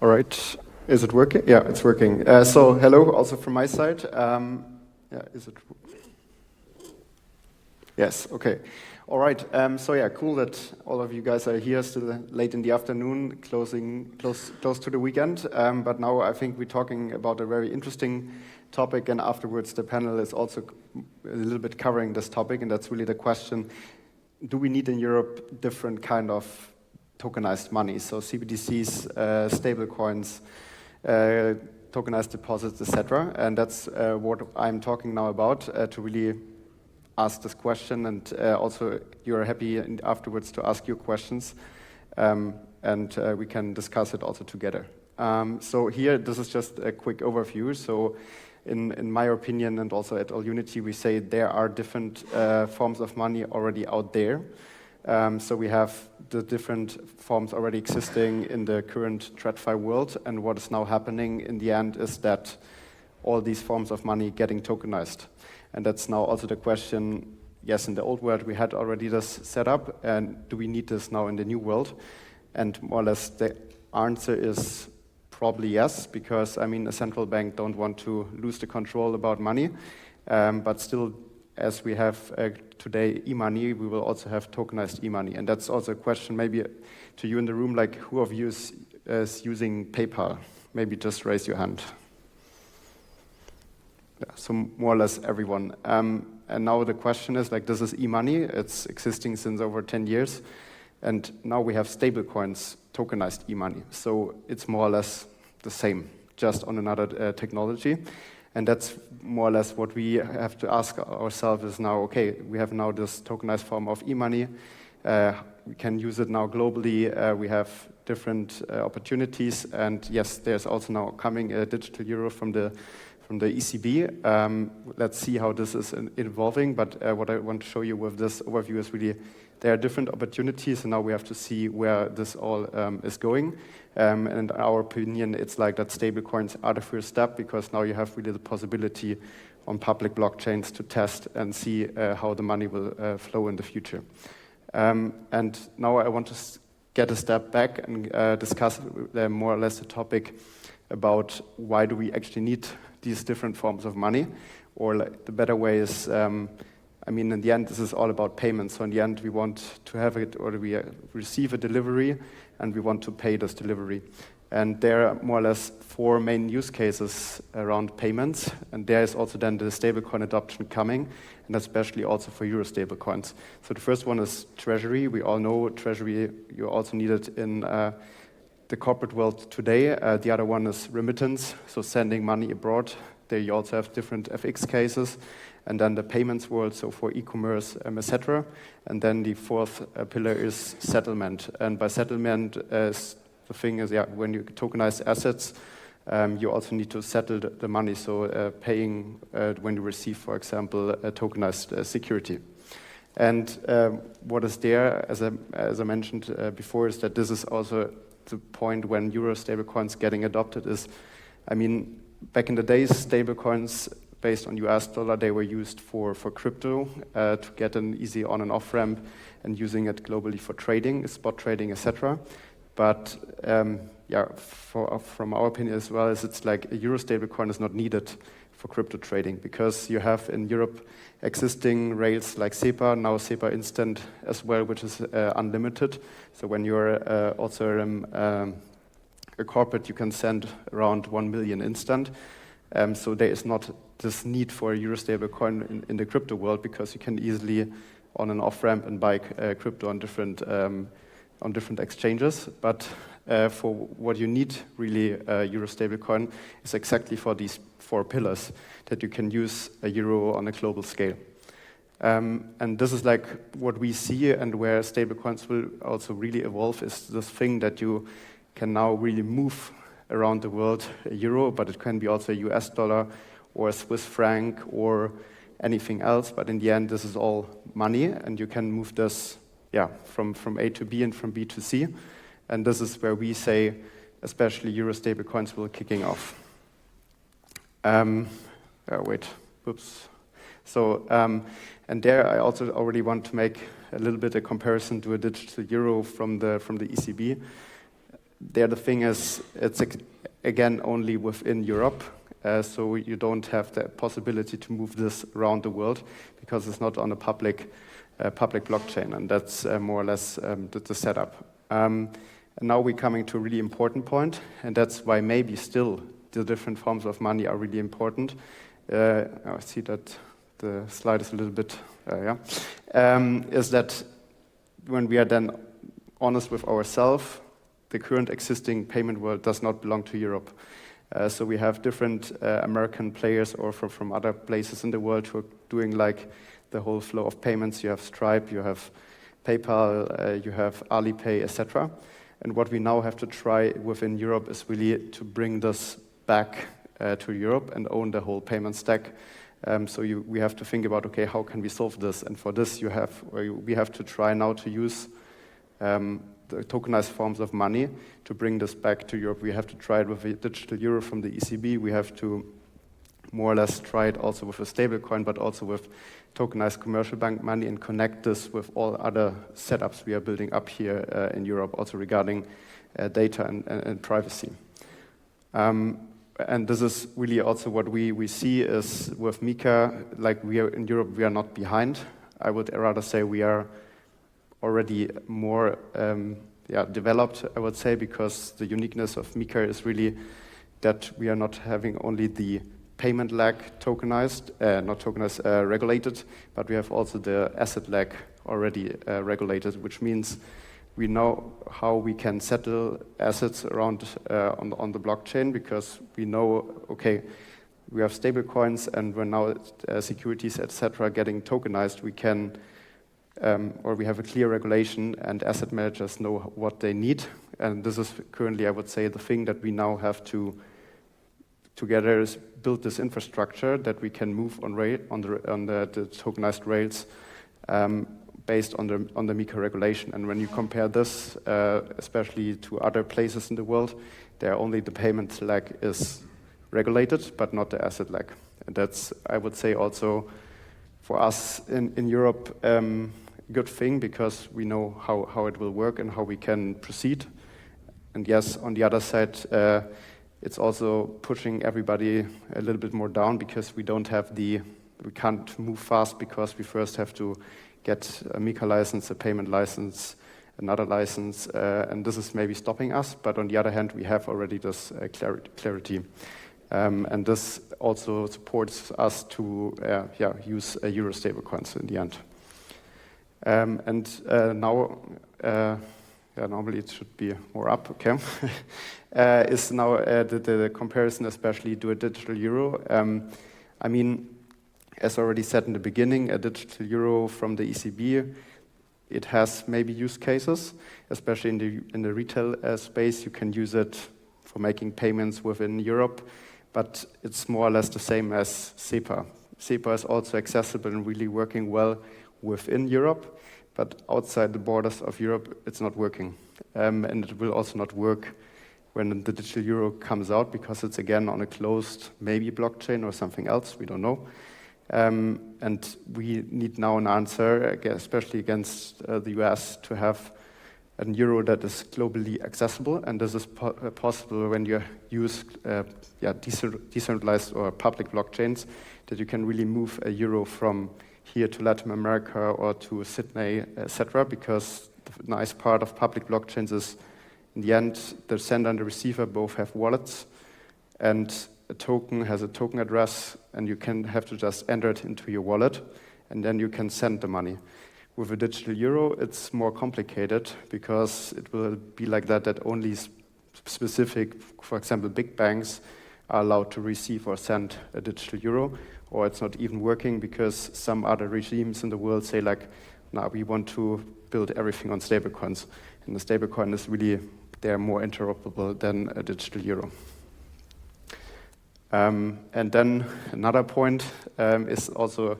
All right. Is it working? Yeah, it's working. So hello, also from my side. Yeah, is it? Yes. Okay. All right. So yeah, cool that all of you guys are here still late in the afternoon, close to the weekend. But now I think we're talking about a very interesting topic, and afterwards the panel is also a little bit covering this topic, and that's really the question: do we need in Europe different kind of tokenized money? So CBDCs, stablecoins, tokenized deposits, etc. And that's what I'm talking now about, to really ask this question, and also you're happy afterwards to ask your questions, and we can discuss it also together. So here, this is just a quick overview. So in my opinion, and also at AllUnity, we say there are different forms of money already out there. So we have the different forms already existing in the current TradFi world, and what is now happening in the end is that all these forms of money getting tokenized. And that's now also the question, yes, in the old world we had already this set up, and do we need this now in the new world? And more or less the answer is probably yes, because I mean a central bank don't want to lose the control about money, but still, as we have today e-money, we will also have tokenized e-money. And that's also a question maybe to you in the room, like who of you is using PayPal? Maybe just raise your hand. Yeah, so more or less everyone. And now the question is, like, this is e-money. It's existing since over 10 years. And now we have stablecoins, tokenized e-money. So it's more or less the same, just on another technology. And that's more or less what we have to ask ourselves is now, okay, we have now this tokenized form of e-money. We can use it now globally. We have different opportunities. And yes, there's also now coming a digital euro from the ECB. Let's see how this is evolving. But what I want to show you with this overview is really there are different opportunities, and now we have to see where this all is going. And in our opinion, it's like that stablecoins are the first step, because now you have really the possibility on public blockchains to test and see how the money will flow in the future. And now I want to get a step back and discuss more or less the topic about why do we actually need these different forms of money, or like the better way is, I mean, in the end, this is all about payments. So in the end, we want to have it, or we receive a delivery, and we want to pay this delivery. And there are more or less 4 main use cases around payments. And there is also then the stablecoin adoption coming, and especially also for Euro stablecoins. So the first one is treasury. We all know treasury, you also need it in the corporate world today. The other one is remittance, so sending money abroad. There you also have different FX cases. And then the payments world, so for e-commerce, etc. And then the fourth pillar is settlement. And by settlement, the thing is, yeah, when you tokenize assets, you also need to settle the money, so paying when you receive, for example, a tokenized security. And what is there, as I mentioned before, is that this is also the point when Euro stablecoins getting adopted is, I mean, back in the days, stablecoins based on US dollar, they were used for crypto to get an easy on and off ramp, and using it globally for trading, spot trading, etc. But yeah, from our opinion as well, is it's like a Euro stablecoin is not needed for crypto trading, because you have in Europe existing rails like SEPA, now SEPA Instant as well, which is unlimited. So when you're also a corporate, you can send around 1 million instant. So there is not this need for a Euro stablecoin in the crypto world, because you can easily on and off ramp and buy crypto on different exchanges. But for what you need really Euro stablecoin is exactly for these 4 pillars, that you can use a euro on a global scale. And this is like what we see, and where stablecoins will also really evolve is this thing that you can now really move around the world a euro, but it can be also a US dollar or a Swiss franc or anything else. But in the end, this is all money, and you can move this, yeah, from A to B and from B to C. And this is where we say, especially Euro stablecoins will kicking off. Wait, whoops. So, and there I also already want to make a little bit a comparison to a digital euro from the ECB. there the thing is, it's again only within Europe, so you don't have the possibility to move this around the world because it's not on a public blockchain, and that's more or less the setup. And now we're coming to a really important point, and that's why maybe still the different forms of money are really important. I see that the slide is a little bit, is that when we are then honest with ourselves, the current existing payment world does not belong to Europe. So we have different American players or from other places in the world who are doing like the whole flow of payments. You have Stripe, you have PayPal, you have Alipay, etc. And what we now have to try within Europe is really to bring this back to Europe and own the whole payment stack. So we have to think about, okay, how can we solve this? And for this, we have to try now to use the tokenized forms of money to bring this back to Europe. We have to try it with a digital euro from the ECB. We have to more or less try it also with a stablecoin, but also with tokenized commercial bank money, and connect this with all other setups we are building up here in Europe, also regarding data and privacy. And this is really also what we see is with MiCA, like we are in Europe, we are not behind. I would rather say we are already more developed, I would say, because the uniqueness of MiCA is really that we are not having only the payment lag tokenized, regulated, but we have also the asset lag already regulated, which means we know how we can settle assets around on the blockchain, because we know, okay, we have stable coins, and when now securities, etc., getting tokenized, we can, or we have a clear regulation, and asset managers know what they need. And this is currently, I would say, the thing that we now have to together is build this infrastructure that we can move on the tokenized rails based on the MiCA regulation. And when you compare this, especially to other places in the world, there only the payment lag is regulated, but not the asset lag. And that's, I would say, also for us in Europe, a good thing, because we know how it will work and how we can proceed. And yes, on the other side, it's also pushing everybody a little bit more down, because we can't move fast, because we first have to get a MiCA license, a payment license, another license, and this is maybe stopping us. But on the other hand, we have already this clarity. And this also supports us to use euro stablecoins in the end. Normally it should be more up, okay? Is now the comparison, especially to a digital euro. I mean, as already said in the beginning, a digital euro from the ECB, it has maybe use cases, especially in the retail space. You can use it for making payments within Europe, but it's more or less the same as SEPA. SEPA is also accessible and really working well within Europe, but outside the borders of Europe, it's not working. And it will also not work when the digital euro comes out, because it's again on a closed, maybe blockchain or something else, we don't know. And we need now an answer, especially against the US, to have a euro that is globally accessible. And this is possible when you use decentralized or public blockchains, that you can really move a euro from here to Latin America or to Sydney, etc. Because the nice part of public blockchains is, in the end, the sender and the receiver both have wallets, and a token has a token address, and you have to just enter it into your wallet, and then you can send the money. With a digital euro, it's more complicated, because it will be like that only specific, for example, big banks are allowed to receive or send a digital euro, or it's not even working because some other regimes in the world say like, nah, we want to build everything on stablecoins. And the stablecoin is really, they're more interoperable than a digital euro. And then another point is also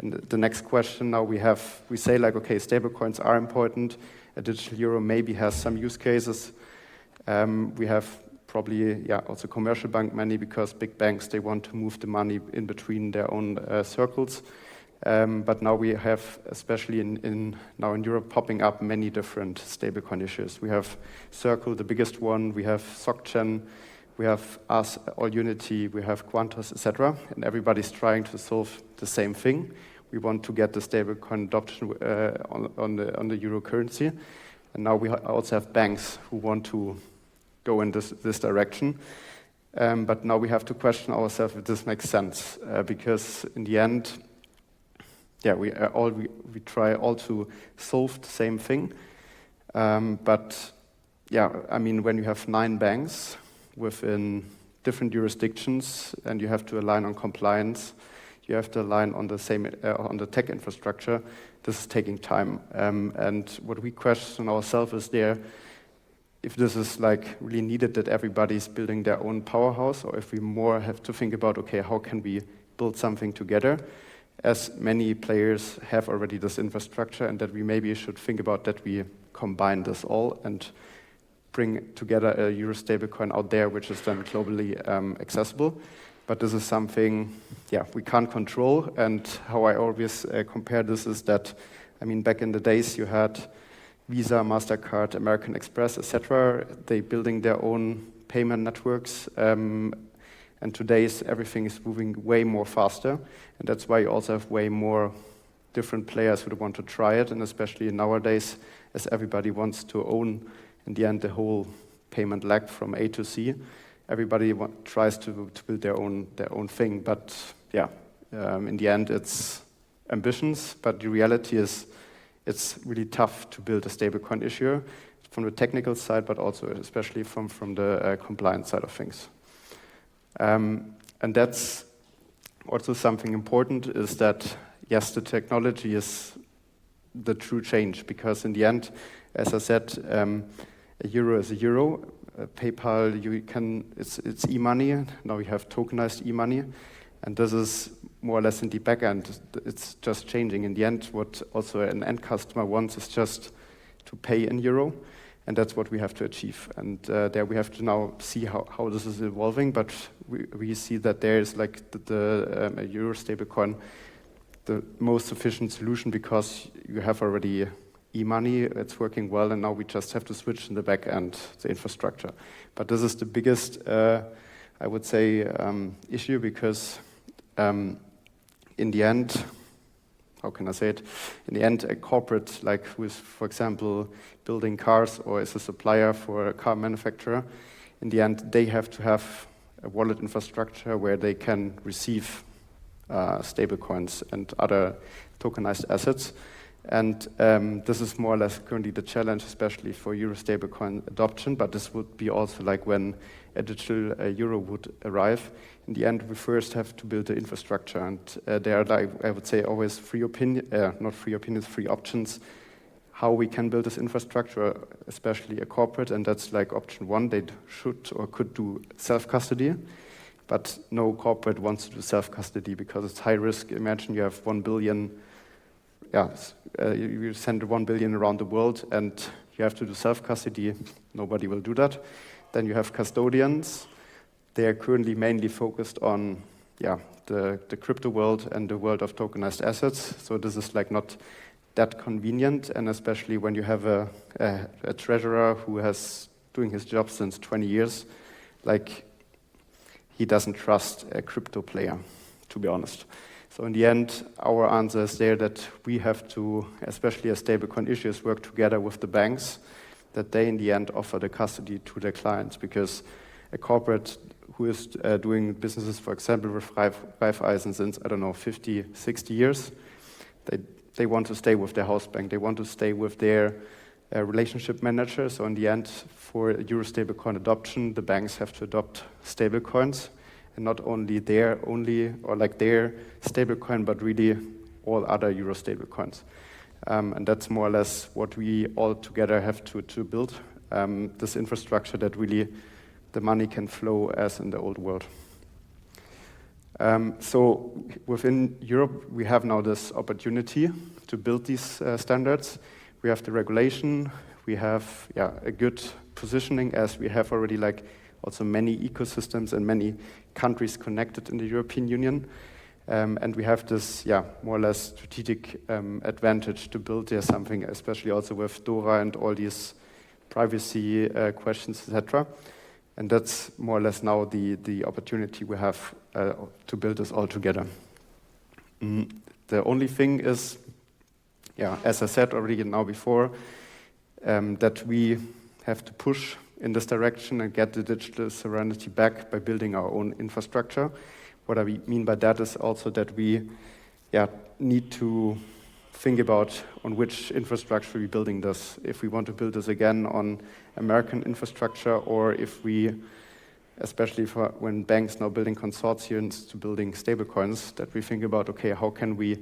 the next question. Now we say like, okay, stablecoins are important. A digital euro maybe has some use cases. We have probably also commercial bank money, because big banks, they want to move the money in between their own circles. But now we have, especially now in Europe, popping up many different stablecoin issues. We have Circle, the biggest one. We have SocGen. We have us, AllUnity. We have Quantos, etc. And everybody's trying to solve the same thing. We want to get the stablecoin adoption on the euro currency. And now we also have banks who want to go in this direction. But now we have to question ourselves if this makes sense, because in the end, we try all to solve the same thing. But I mean, when you have 9 banks within different jurisdictions and you have to align on compliance, you have to align on the same on the tech infrastructure, this is taking time. And what we question ourselves is if this is like really needed that everybody's building their own powerhouse, or if we more have to think about, okay, how can we build something together, as many players have already this infrastructure, and that we maybe should think about that we combine this all and bring together a euro stablecoin out there, which is then globally accessible. But this is something, we can't control. And how I always compare this is that, I mean, back in the days you had Visa, MasterCard, American Express, etc. They building their own payment networks. And today's everything is moving way more faster. And that's why you also have way more different players who want to try it. And especially nowadays, as everybody wants to own, in the end, the whole payment leg from A to C, everybody tries to build their own thing. But in the end, it's ambitions. But the reality is, it's really tough to build a stablecoin issuer from the technical side, but also especially from the compliance side of things. And that's also something important, is that, yes, the technology is the true change, because in the end, as I said, a euro is a euro. PayPal, it's e-money. Now we have tokenized e-money. And this is more or less in the back end. It's just changing. In the end, what also an end customer wants is just to pay in euro. And that's what we have to achieve. And there we have to now see how this is evolving. But we see that there is like a euro stablecoin, the most efficient solution, because you have already e-money, it's working well, and now we just have to switch in the back end, the infrastructure. But this is the biggest, I would say, issue, because in the end, how can I say it? In the end, a corporate, like who is, for example, building cars or is a supplier for a car manufacturer, in the end, they have to have a wallet infrastructure where they can receive stablecoins and other tokenized assets. And this is more or less currently the challenge, especially for euro stablecoin adoption. But this would be also like when a digital euro would arrive. In the end, we first have to build the infrastructure. And there are, like, I would say, always three options how we can build this infrastructure, especially a corporate. And that's like option 1, they should or could do self-custody. But no corporate wants to do self-custody because it's high risk. Imagine you have 1 billion. You send 1 billion around the world and you have to do self-custody. Nobody will do that. Then you have custodians. They are currently mainly focused on the crypto world and the world of tokenized assets. So this is like not that convenient, and especially when you have a treasurer who has doing his job since 20 years, like he doesn't trust a crypto player, to be honest. So in the end, our answer is there that we have to, especially as stablecoin issuers, work together with the banks, that they in the end offer the custody to their clients, because a corporate who is doing businesses, for example, with Raiffeisen since, 50, 60 years, they want to stay with their house bank. They want to stay with their relationship manager. So in the end, for Euro stablecoin adoption, the banks have to adopt stablecoins, and not only their stablecoin, but really all other Euro stablecoins. And that's more or less what we all together have to build, this infrastructure that really the money can flow as in the old world. So within Europe, we have now this opportunity to build these standards. We have the regulation, we have a good positioning, as we have already also many ecosystems and many countries connected in the European Union. And we have this, more or less strategic advantage to build there something, especially also with DORA and all these privacy questions, etc. And that's more or less now the opportunity we have to build this all together. The only thing is, as I said already now before, that we have to push in this direction and get the digital sovereignty back by building our own infrastructure. What I mean by that is also that we need to think about on which infrastructure we're building this. If we want to build this again on American infrastructure, or if we, especially for when banks now building consortiums to building stablecoins, that we think about, okay, how can we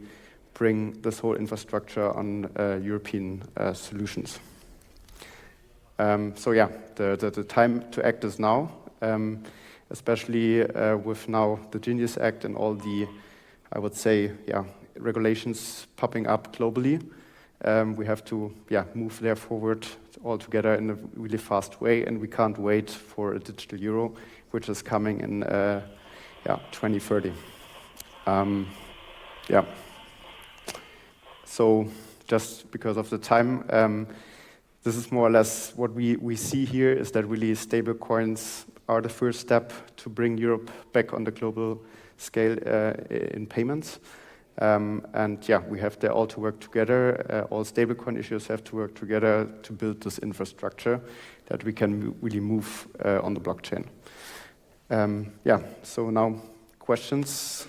bring this whole infrastructure on European solutions? The time to act is now, especially with now the Genius Act and all the, I would say, regulations popping up globally. We have to move there forward all together in a really fast way, and we can't wait for a digital euro, which is coming in 2030. So just because of the time, this is more or less what we see here, is that really stablecoins are the first step to bring Europe back on the global scale in payments. We have to all to work together. All stablecoin issues have to work together to build this infrastructure that we can really move on the blockchain. So now questions.